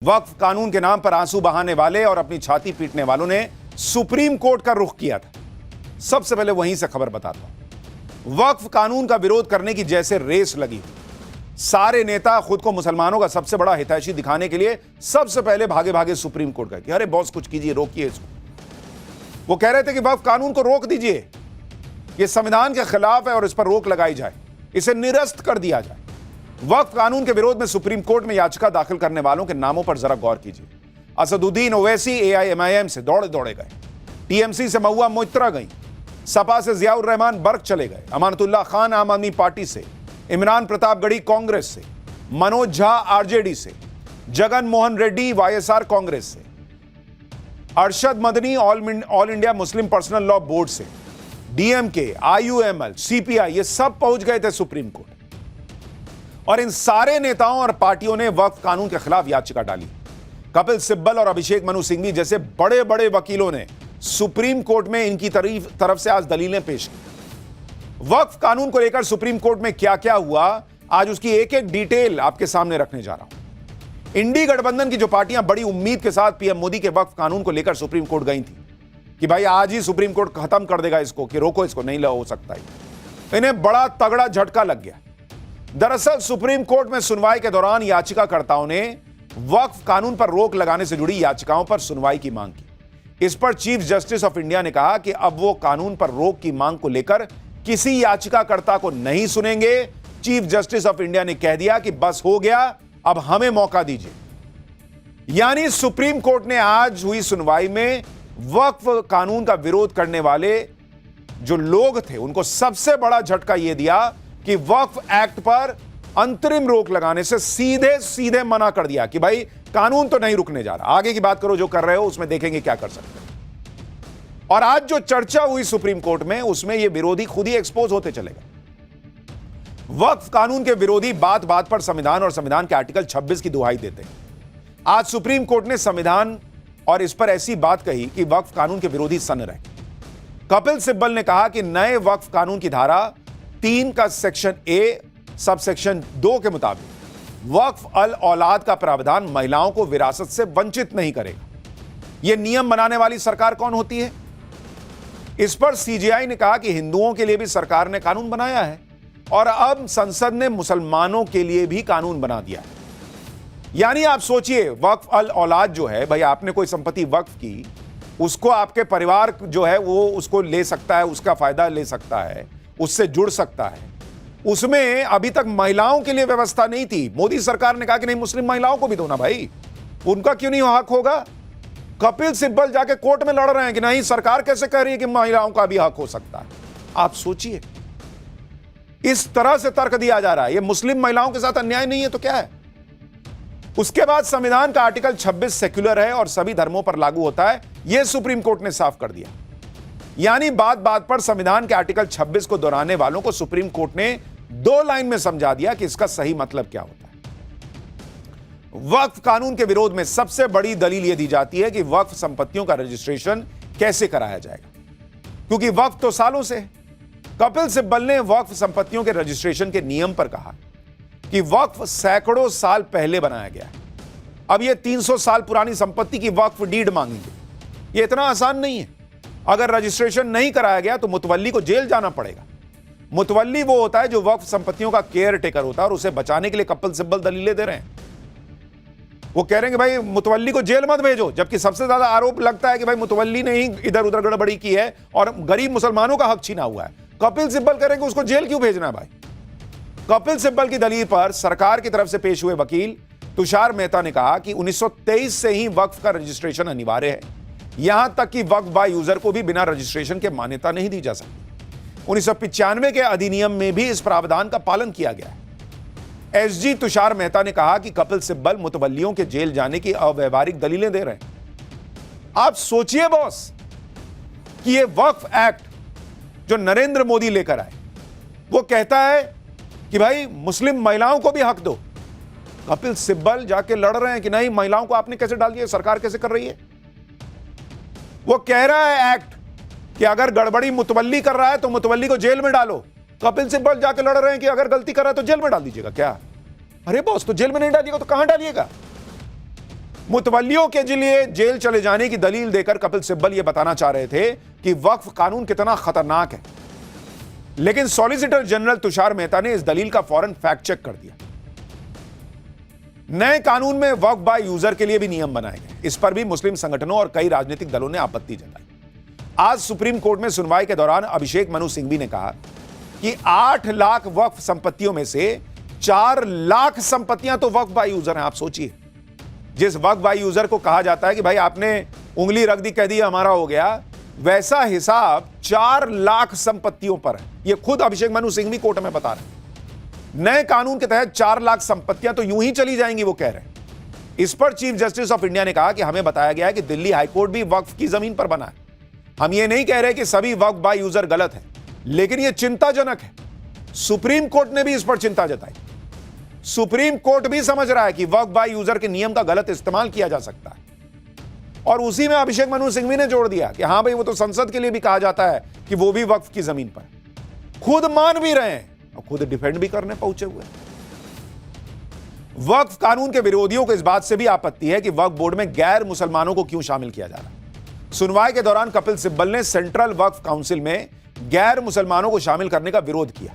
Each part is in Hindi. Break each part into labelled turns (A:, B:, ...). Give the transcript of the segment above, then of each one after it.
A: वक्फ कानून के नाम पर आंसू बहाने वाले और अपनी छाती पीटने वालों ने सुप्रीम कोर्ट का रुख किया था। सबसे पहले वहीं से खबर बताता हूं। वक्फ कानून का विरोध करने की जैसे रेस लगी, सारे नेता खुद को मुसलमानों का सबसे बड़ा हितैषी दिखाने के लिए सबसे पहले भागे भागे सुप्रीम कोर्ट गए कि अरे बॉस कुछ कीजिए, रोकिए इसको। वो कह रहे थे कि वक्फ कानून को रोक दीजिए, ये संविधान के खिलाफ है और इस पर रोक लगाई जाए, इसे निरस्त कर दिया जाए। वक्फ कानून के विरोध में सुप्रीम कोर्ट में याचिका दाखिल करने वालों के नामों पर जरा गौर कीजिए। असदुद्दीन ओवैसी AIMIM से दौड़े दौड़े गए, TMC से महुआ मोइत्रा गई, सपा से जियाउर रहमान बर्क चले गए, अमानतुल्लाह खान आम आदमी पार्टी से, इमरान प्रतापगढ़ी कांग्रेस से, मनोज झा RJD से, जगन मोहन रेड्डी YSR कांग्रेस से, Arshad Madani All India Muslim Personal Law Board से, DMK, IUML, CPI ये सब पहुंच गए थे सुप्रीम कोर्ट। और इन सारे नेताओं और पार्टियों ने वक्फ कानून के खिलाफ याचिका डाली। कपिल सिब्बल और अभिषेक मनु सिंघवी जैसे बड़े बड़े वकीलों ने सुप्रीम कोर्ट में इनकी तरफ से आज दलीलें पेश की। वक्फ कानून को लेकर सुप्रीम कोर्ट में क्या क्या हुआ, आज उसकी एक एक डिटेल आपके सामने रखने जा रहा हूं। इंडी गठबंधन की जो पार्टियां बड़ी उम्मीद के साथ PM मोदी के वक्फ कानून को लेकर सुप्रीम कोर्ट गई थी कि भाई आज ही सुप्रीम कोर्ट खत्म कर देगा इसको, कि रोको इसको, नहीं हो सकता है। इन्हें बड़ा तगड़ा झटका लग गया। दरअसल सुप्रीम कोर्ट में सुनवाई के दौरान याचिकाकर्ताओं ने वक्फ कानून पर रोक लगाने से जुड़ी याचिकाओं पर सुनवाई की मांग की। इस पर चीफ जस्टिस ऑफ इंडिया ने कहा कि अब वो कानून पर रोक की मांग को लेकर किसी याचिकाकर्ता को नहीं सुनेंगे। चीफ जस्टिस ऑफ इंडिया ने कह दिया कि बस हो गया, अब हमें मौका दीजिए। यानी सुप्रीम कोर्ट ने आज हुई सुनवाई में वक्फ कानून का विरोध करने वाले जो लोग थे उनको सबसे बड़ा झटका यह दिया कि वक्फ एक्ट पर अंतरिम रोक लगाने से सीधे सीधे मना कर दिया कि भाई कानून तो नहीं रुकने जा रहा, आगे की बात करो, जो कर रहे हो उसमें देखेंगे क्या कर सकते हैं। और आज जो चर्चा हुई सुप्रीम कोर्ट में उसमें ये विरोधी खुद ही एक्सपोज होते चले गए। वक्फ कानून के विरोधी बात बात पर संविधान और संविधान के आर्टिकल 26 की दुहाई देते हैं। आज सुप्रीम कोर्ट ने संविधान और इस पर ऐसी बात कही कि वक्फ कानून के विरोधी सन्न रहे। कपिल सिब्बल ने कहा कि नए वक्फ कानून की धारा 3 का सेक्शन A सब सेक्शन 2 के मुताबिक वक्फ अल औलाद का प्रावधान महिलाओं को विरासत से वंचित नहीं करेगा। यह नियम बनाने वाली सरकार कौन होती है? इस पर CJI ने कहा कि हिंदुओं के लिए भी सरकार ने कानून बनाया है और अब संसद ने मुसलमानों के लिए भी कानून बना दिया है। यानी आप सोचिए, वक्फ अल औलाद जो है, भाई आपने कोई संपत्ति वक्फ की, उसको आपके परिवार जो है वो उसको ले सकता है, उसका फायदा ले सकता है, उससे जुड़ सकता है। उसमें अभी तक महिलाओं के लिए व्यवस्था नहीं थी। मोदी सरकार ने कहा कि नहीं, मुस्लिम महिलाओं को भी दो ना भाई, उनका क्यों नहीं हक होगा? कपिल सिब्बल जाके कोर्ट में लड़ रहे हैं कि नहीं, सरकार कैसे कह रही है कि महिलाओं का भी हक हो सकता है। आप सोचिए, इस तरह से तर्क दिया जा रहा है। यह मुस्लिम महिलाओं के साथ अन्याय नहीं है तो क्या है? उसके बाद संविधान का आर्टिकल 26 सेक्युलर है और सभी धर्मों पर लागू होता है, यह सुप्रीम कोर्ट ने साफ कर दिया। यानी बात बात पर संविधान के आर्टिकल 26 को दोहराने वालों को सुप्रीम कोर्ट ने 2 लाइन में समझा दिया कि इसका सही मतलब क्या होता है। वक्फ कानून के विरोध में सबसे बड़ी दलील यह दी जाती है कि वक्फ संपत्तियों का रजिस्ट्रेशन कैसे कराया जाएगा, क्योंकि वक्फ तो सालों से है। कपिल सिब्बल ने वक्फ संपत्तियों के रजिस्ट्रेशन के नियम पर कहा कि वक्फ सैकड़ों साल पहले बनाया गया है, अब यह 300 साल पुरानी संपत्ति की वक्फ डीड मांगेंगे। यह इतना आसान नहीं है। अगर रजिस्ट्रेशन नहीं कराया गया तो मुतवल्ली को जेल जाना पड़ेगा। मुतवल्ली वो होता है जो वक्फ संपत्तियों का केयर टेकर होता है, और उसे बचाने के लिए कपिल सिब्बल दलीलें दे रहे हैं। वो कह रहे हैं कि भाई मुतवल्ली को जेल मत भेजो, जबकि सबसे ज्यादा आरोप लगता है कि भाई मुतवल्ली ने ही इधर उधर गड़बड़ी की है और गरीब मुसलमानों का हक छीना हुआ है। कपिल सिब्बल कह रहे हैं कि उसको जेल क्यों भेजना है भाई? कपिल सिब्बल की दलील पर सरकार की तरफ से पेश हुए वकील तुषार मेहता ने कहा कि 1923 से ही वक्फ का रजिस्ट्रेशन अनिवार्य है, यहां तक कि वक्फ बाय यूजर को भी बिना रजिस्ट्रेशन के मान्यता नहीं दी जा सकती। 1995 के अधिनियम में भी इस प्रावधान का पालन किया गया है। SG तुषार मेहता ने कहा कि कपिल सिब्बल मुतवल्लियों के जेल जाने की अव्यवहारिक दलीलें दे रहे हैं। आप सोचिए बॉस कि यह वक्फ एक्ट जो नरेंद्र मोदी लेकर आए, वो कहता है कि भाई मुस्लिम महिलाओं को भी हक दो। कपिल सिब्बल जाके लड़ रहे हैं कि नहीं, महिलाओं को आपने कैसे डाल दिया, सरकार कैसे कर रही है? वो कह रहा है एक्ट कि अगर गड़बड़ी मुतवल्ली कर रहा है तो मुतवल्ली को जेल में डालो। कपिल सिब्बल जाके लड़ रहे हैं कि अगर गलती कर रहा है तो जेल में डाल दीजिएगा। क्या? अरे बॉस, तो जेल में नहीं डालिएगा तो कहां डालिएगा? मुतवल्लियों के लिए जेल चले जाने की दलील देकर कपिल सिब्बल यह बताना चाह रहे थे कि वक्फ कानून कितना खतरनाक है, लेकिन सॉलिसिटर जनरल तुषार मेहता ने इस दलील का फौरन फैक्ट चेक कर दिया। नए कानून में वक्फ बाय यूजर के लिए भी नियम बनाए गए। इस पर भी मुस्लिम संगठनों और कई राजनीतिक दलों ने आपत्ति जताई। आज सुप्रीम कोर्ट में सुनवाई के दौरान अभिषेक मनु सिंघवी ने कहा कि 8 लाख वक्फ संपत्तियों में से 4 लाख संपत्तियां तो वक्फ बाय यूजर हैं। आप सोचिए, जिस वक्फ बाय यूजर को कहा जाता है कि भाई आपने उंगली रख दी, कह दी हमारा हो गया, वैसा हिसाब 4 लाख संपत्तियों पर है। यह खुद अभिषेक मनु सिंघवी कोर्ट में बता रहे हैं। नए कानून के तहत 4 लाख संपत्तियां तो यूं ही चली जाएंगी, वो कह रहे हैं। इस पर चीफ जस्टिस ऑफ इंडिया ने कहा कि हमें बताया गया है कि दिल्ली हाईकोर्ट भी वक्फ की जमीन पर बना है। हम ये नहीं कह रहे कि सभी वक्फ बाय यूजर गलत है, लेकिन यह चिंताजनक है। सुप्रीम कोर्ट ने भी इस पर चिंता जताई। सुप्रीम कोर्ट भी समझ रहा है कि वक्फ बाय यूजर के नियम का गलत इस्तेमाल किया जा सकता है, और उसी में अभिषेक मनु सिंघवी ने जोड़ दिया कि हां भाई, वो तो संसद के लिए भी कहा जाता है कि वो भी वक्फ की जमीन पर। खुद मान भी रहे हैं और खुद डिफेंड भी करने पहुंचे हुए। वक्फ कानून के विरोधियों को इस बात से भी आपत्ति है कि वक्फ बोर्ड में गैर मुसलमानों को क्यों शामिल किया जा रहा है। सुनवाई के दौरान कपिल सिब्बल ने सेंट्रल वक्फ काउंसिल में गैर मुसलमानों को शामिल करने का विरोध किया।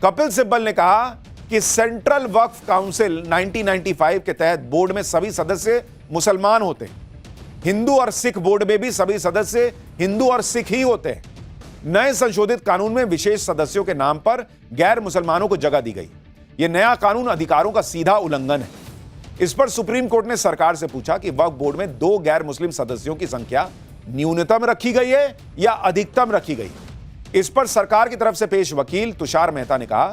A: कपिल सिब्बल ने कहा कि सेंट्रल वक्फ काउंसिल 1995 के तहत बोर्ड में सभी सदस्य मुसलमान होते हैं। हिंदू और सिख बोर्ड में भी सभी सदस्य हिंदू और सिख ही होते हैं। नए संशोधित कानून में विशेष सदस्यों के नाम पर गैर मुसलमानों को जगह दी गई। यह नया कानून अधिकारों का सीधा उल्लंघन है। इस पर सुप्रीम कोर्ट ने सरकार से पूछा कि वक्फ बोर्ड में 2 गैर मुस्लिम सदस्यों की संख्या न्यूनतम रखी गई है या अधिकतम रखी गई। इस पर सरकार की तरफ से पेश वकील तुषार मेहता ने कहा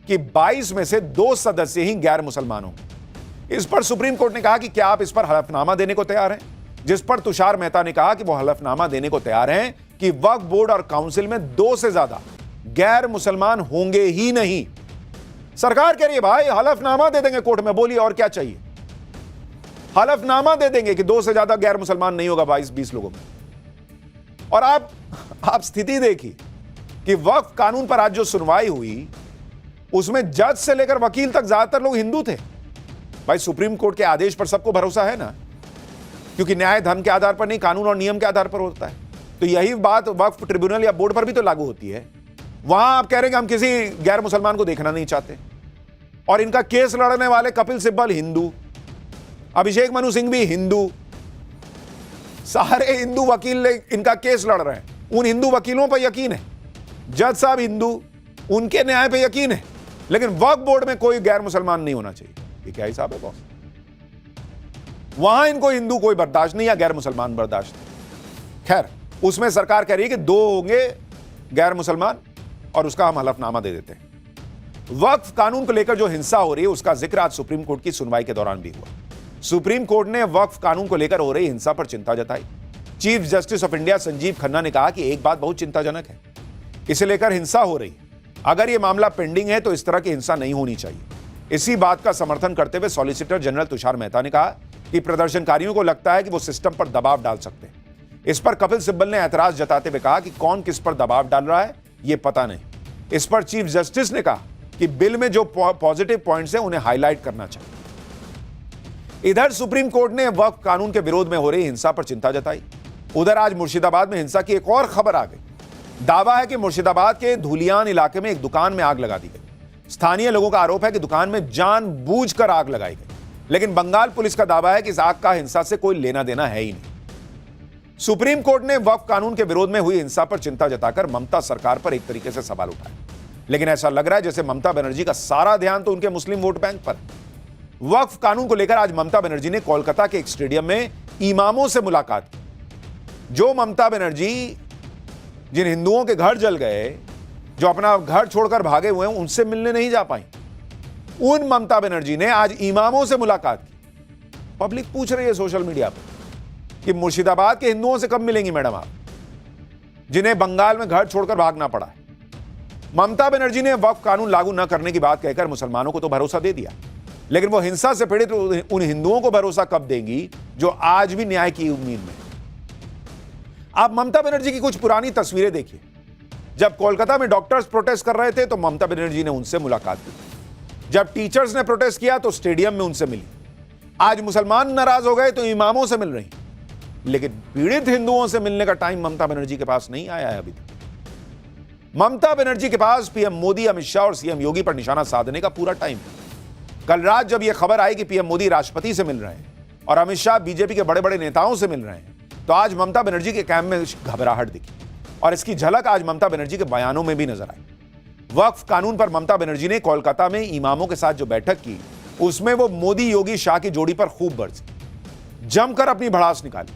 A: कि 22 में से 2 सदस्य ही गैर मुसलमान होंगे। इस पर सुप्रीम कोर्ट ने कहा कि क्या आप इस पर हलफनामा देने को तैयार हैं, जिस पर तुषार मेहता ने कहा कि वो हलफनामा देने को तैयार हैं कि वक्फ बोर्ड और काउंसिल में 2 से ज्यादा गैर मुसलमान होंगे ही नहीं। सरकार कह रही है भाई हलफनामा दे देंगे कोर्ट में, बोलिए और क्या चाहिए। हलफनामा दे देंगे कि 2 से ज्यादा गैर मुसलमान नहीं होगा 22-20 लोगों में। और आप स्थिति देखिए कि वक्फ कानून पर आज जो सुनवाई हुई उसमें जज से लेकर वकील तक ज्यादातर लोग हिंदू थे। भाई सुप्रीम कोर्ट के आदेश पर सबको भरोसा है ना, क्योंकि न्याय धर्म के आधार पर नहीं, कानून और नियम के आधार पर होता है। तो यही बात वक्फ ट्रिब्यूनल या बोर्ड पर भी तो लागू होती है। वहां आप कह रहे हैं कि हम किसी गैर मुसलमान को देखना नहीं चाहते, और इनका केस लड़ने वाले कपिल सिब्बल हिंदू, अभिषेक मनु सिंघवी हिंदू, सारे हिंदू वकील इनका केस लड़ रहे हैं। उन हिंदू वकीलों पर यकीन है, जज साहब हिंदू, उनके न्याय पे यकीन है, लेकिन वक्फ बोर्ड में कोई गैर मुसलमान नहीं होना चाहिए। ये क्या हिसाब है बॉस? वहां इनको हिंदू कोई बर्दाश्त नहीं या गैर मुसलमान बर्दाश्त नहीं। खैर, उसमें सरकार कह रही है कि 2 होंगे गैर मुसलमान और उसका हम हलफनामा दे देते हैं। वक्फ कानून को लेकर जो हिंसा हो रही है उसका जिक्र आज सुप्रीम कोर्ट की सुनवाई के दौरान भी हुआ। सुप्रीम कोर्ट ने वक्फ कानून को लेकर हो रही हिंसा पर चिंता जताई। Chief justice of India Sanjeev Khanna ने कहा कि एक बात बहुत चिंताजनक है, इसे लेकर हिंसा हो रही है। अगर यह मामला पेंडिंग है तो इस तरह की हिंसा नहीं होनी चाहिए। इसी बात का समर्थन करते हुए सॉलिसिटर जनरल तुषार मेहता ने कहा कि प्रदर्शनकारियों को लगता है कि वो सिस्टम पर दबाव डाल सकते हैं। इस पर कपिल सिब्बल ने ऐतराज जताते हुए कहा कि कौन किस पर दबाव डाल रहा है यह पता नहीं। इस पर चीफ जस्टिस ने कहा कि बिल में जो पॉजिटिव पॉइंट्स हैं उन्हें हाईलाइट करना चाहिए। इधर सुप्रीम कोर्ट ने वक्फ कानून के विरोध में हो रही हिंसा पर चिंता जताई। उधर आज मुर्शिदाबाद में हिंसा की एक और खबर आ गई। दावा है कि मुर्शिदाबाद के धुलियान इलाके में एक दुकान में आग लगा दी गई। स्थानीय लोगों का आरोप है कि दुकान में जानबूझकर आग लगाई गई, लेकिन बंगाल पुलिस का दावा है कि इस आग का हिंसा से कोई लेना देना है ही नहीं। सुप्रीम कोर्ट ने वक्फ कानून के विरोध में हुई हिंसा पर चिंता जताकर ममता सरकार पर एक तरीके से सवाल उठाया, लेकिन ऐसा लग रहा है जैसे ममता बनर्जी का सारा ध्यान तो उनके मुस्लिम वोट बैंक पर। वक्फ कानून को लेकर आज ममता बनर्जी ने कोलकाता के एक स्टेडियम में इमामों से मुलाकात की। जो ममता बनर्जी जिन हिंदुओं के घर जल गए, जो अपना घर छोड़कर भागे हुए हैं, उनसे मिलने नहीं जा पाई, उन ममता बनर्जी ने आज इमामों से मुलाकात की। पब्लिक पूछ रही है सोशल मीडिया पर कि मुर्शिदाबाद के हिंदुओं से कब मिलेंगी मैडम आप, जिन्हें बंगाल में घर छोड़कर भागना पड़ा है। ममता बनर्जी ने वक्फ कानून लागू न करने की बात कहकर मुसलमानों को तो भरोसा दे दिया, लेकिन वो हिंसा से पीड़ित उन हिंदुओं को भरोसा कब देंगी जो आज भी न्याय की उम्मीद में। आप ममता बनर्जी की कुछ पुरानी तस्वीरें देखिए। जब कोलकाता में डॉक्टर्स प्रोटेस्ट कर रहे थे तो ममता बनर्जी ने उनसे मुलाकात की। जब टीचर्स ने प्रोटेस्ट किया तो स्टेडियम में उनसे मिली। आज मुसलमान नाराज हो गए तो इमामों से मिल रही, लेकिन पीड़ित हिंदुओं से मिलने का टाइम ममता बनर्जी के पास नहीं आया है अभी तक। ममता बनर्जी के पास पीएम मोदी, अमित शाह और सीएम योगी पर निशाना साधने का पूरा टाइम है। कल रात जब यह खबर आई कि पीएम मोदी राष्ट्रपति से मिल रहे हैं और अमित शाह बीजेपी के बड़े बड़े नेताओं से मिल रहे हैं, तो आज ममता बनर्जी के कैंप में घबराहट दिखी और इसकी झलक आज ममता बनर्जी के बयानों में भी नजर आई। वक्फ कानून पर ममता बनर्जी ने कोलकाता में इमामों के साथ जो बैठक की, उसमें वो मोदी योगी शाह की जोड़ी पर खूब बरसी, जमकर अपनी भड़ास निकाली।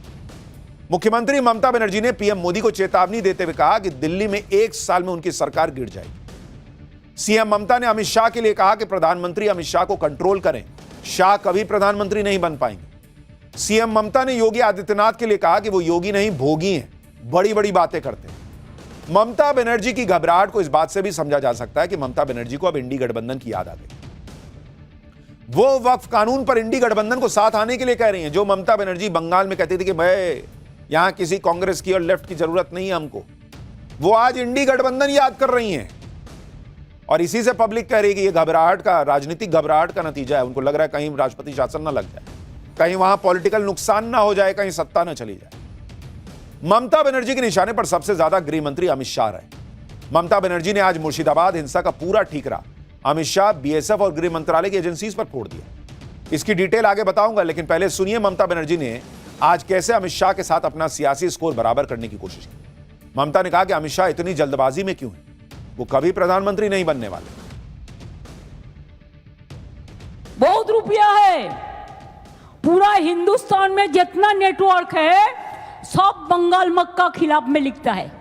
A: मुख्यमंत्री ममता बनर्जी ने पीएम मोदी को चेतावनी देते हुए कहा कि दिल्ली में 1 साल में उनकी सरकार गिर जाएगी। सीएम ममता ने अमित शाह के लिए कहा कि प्रधानमंत्री अमित शाह को कंट्रोल करें, शाह कभी प्रधानमंत्री नहीं बन पाएंगे। सीएम ममता ने योगी आदित्यनाथ के लिए कहा कि वो योगी नहीं भोगी हैं, बड़ी बड़ी बातें करते हैं। ममता बनर्जी की घबराहट को इस बात से भी समझा जा सकता है कि ममता बनर्जी को अब इंडी गठबंधन की याद आ गई। वो वक्फ कानून पर इंडी गठबंधन को साथ आने के लिए कह रही हैं, जो ममता बनर्जी बंगाल में कहती थी कि भाई यहां किसी कांग्रेस की और लेफ्ट की जरूरत नहीं है हमको, वो आज इंडी गठबंधन याद कर रही हैं। और इसी से पब्लिक कह रही है कि ये घबराहट का, राजनीतिक घबराहट का नतीजा है। उनको लग रहा है कहीं राष्ट्रपति शासन ना लग जाए, कहीं वहां पॉलिटिकल नुकसान ना हो जाए, कहीं सत्ता ना चली जाए। ममता बनर्जी के निशाने पर सबसे ज्यादा गृह मंत्री अमित शाह रहे। ममता बनर्जी ने आज मुर्शिदाबाद हिंसा का पूरा ठीकरा अमित शाह, बीएसएफ और गृह मंत्रालय की एजेंसीज पर फोड़ दिया। इसकी डिटेल आगे बताऊंगा, लेकिन पहले सुनिए ममता बनर्जी ने आज कैसे अमित शाह के साथ अपना सियासी स्कोर बराबर करने की कोशिश की। ममता ने कहा कि अमित शाह इतनी जल्दबाजी में क्यों है, वो कभी प्रधानमंत्री नहीं बनने वाले।
B: बहुत रुपया है, पूरा हिंदुस्तान में जितना नेटवर्क है सब बंगाल मक्का खिलाफ में लिखता है।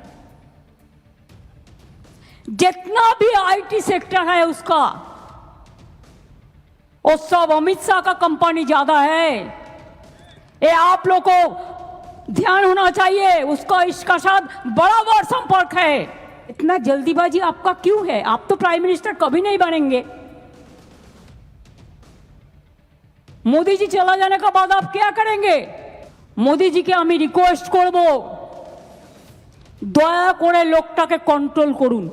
B: जितना भी आईटी सेक्टर है उसका, वो सब अमित शाह का कंपनी ज्यादा है। ये आप लोग को ध्यान होना चाहिए, उसका इसका साथ बराबर संपर्क है। इतना जल्दीबाजी आपका क्यों है? आप तो प्राइम मिनिस्टर कभी नहीं बनेंगे। मोदी जी चला जाने के बाद आप क्या करेंगे? मोदी जी के আমি রিকোয়েস্ট করব, দয়া করে লোকটাকে কন্ট্রোল করুন।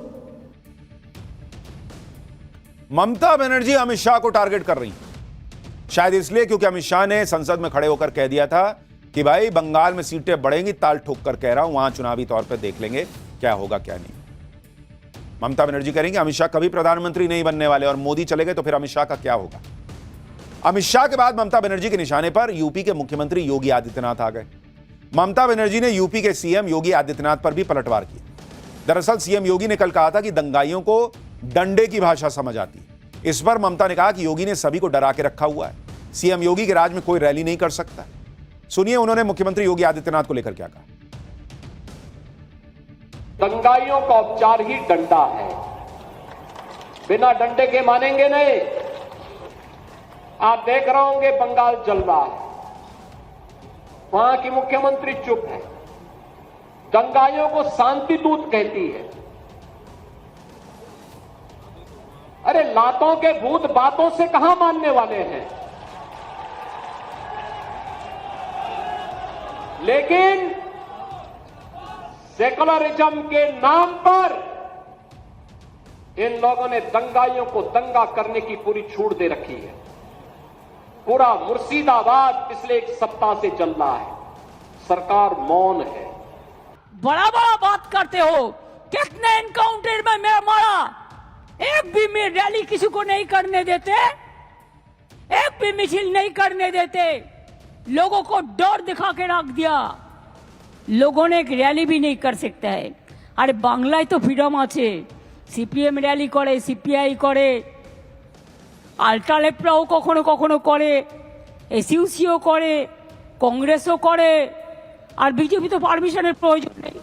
A: ममता बनर्जी अमित शाह को टारगेट कर रही हैं, शायद इसलिए क्योंकि अमित शाह ने संसद में खड़े होकर कह दिया था कि भाई बंगाल में सीटें बढ़ेंगी, ताल ठोक कर कह रहा हूं, वहां चुनावी तौर पर देख लेंगे क्या होगा क्या नहीं। ममता बनर्जी करेंगे अमित शाह कभी प्रधानमंत्री नहीं बनने वाले, और मोदी चले गए तो फिर अमित शाह का क्या होगा। अमित शाह के बाद ममता बनर्जी के निशाने पर यूपी के मुख्यमंत्री योगी आदित्यनाथ आ गए। ममता बनर्जी ने यूपी के सीएम योगी आदित्यनाथ पर भी पलटवार किया। दरअसल सीएम योगी ने कल कहा था कि दंगाइयों को डंडे की भाषा समझ आती है। इस पर ममता ने कहा कि योगी ने सभी को डरा के रखा हुआ है, सीएम योगी के राज में कोई रैली नहीं कर सकता। सुनिए उन्होंने मुख्यमंत्री योगी आदित्यनाथ को लेकर क्या कहा।
C: दंगाइयों का उपचार ही डंडा है, बिना डंडे के मानेंगे नहीं। आप देख रहे होंगे बंगाल जल रहा है, वहां की मुख्यमंत्री चुप है, दंगाइयों को शांति दूत कहती है। अरे लातों के भूत बातों से कहां मानने वाले हैं। लेकिन सेकुलरिज्म के नाम पर इन लोगों ने दंगाइयों को दंगा करने की पूरी छूट दे रखी है। पूरा मुर्शिदाबाद पिछले 1 सप्ताह से चल रहा है, सरकार मौन है।
B: बड़ा बड़ा बात करते हो, कितने एनकाउंटर में मैं मारा, एक भी में रैली किसी को नहीं करने देते, एक भी मिছিল नहीं करने देते, लोगों को डर दिखा के रख दिया। लोगों ने एक रैली भी नहीं कर सकता है। अरे बांग्लाয় तो फ्रीडम আছে, সিপিএম র‍্যালি করে, সিপিআই করে, আল্ট্রালেফটরাও কখনো কখনো করে, এসইউসিও করে, কংগ্রেসও করে, আর বিজেপি তো পারমিশনের প্রয়োজন নেই।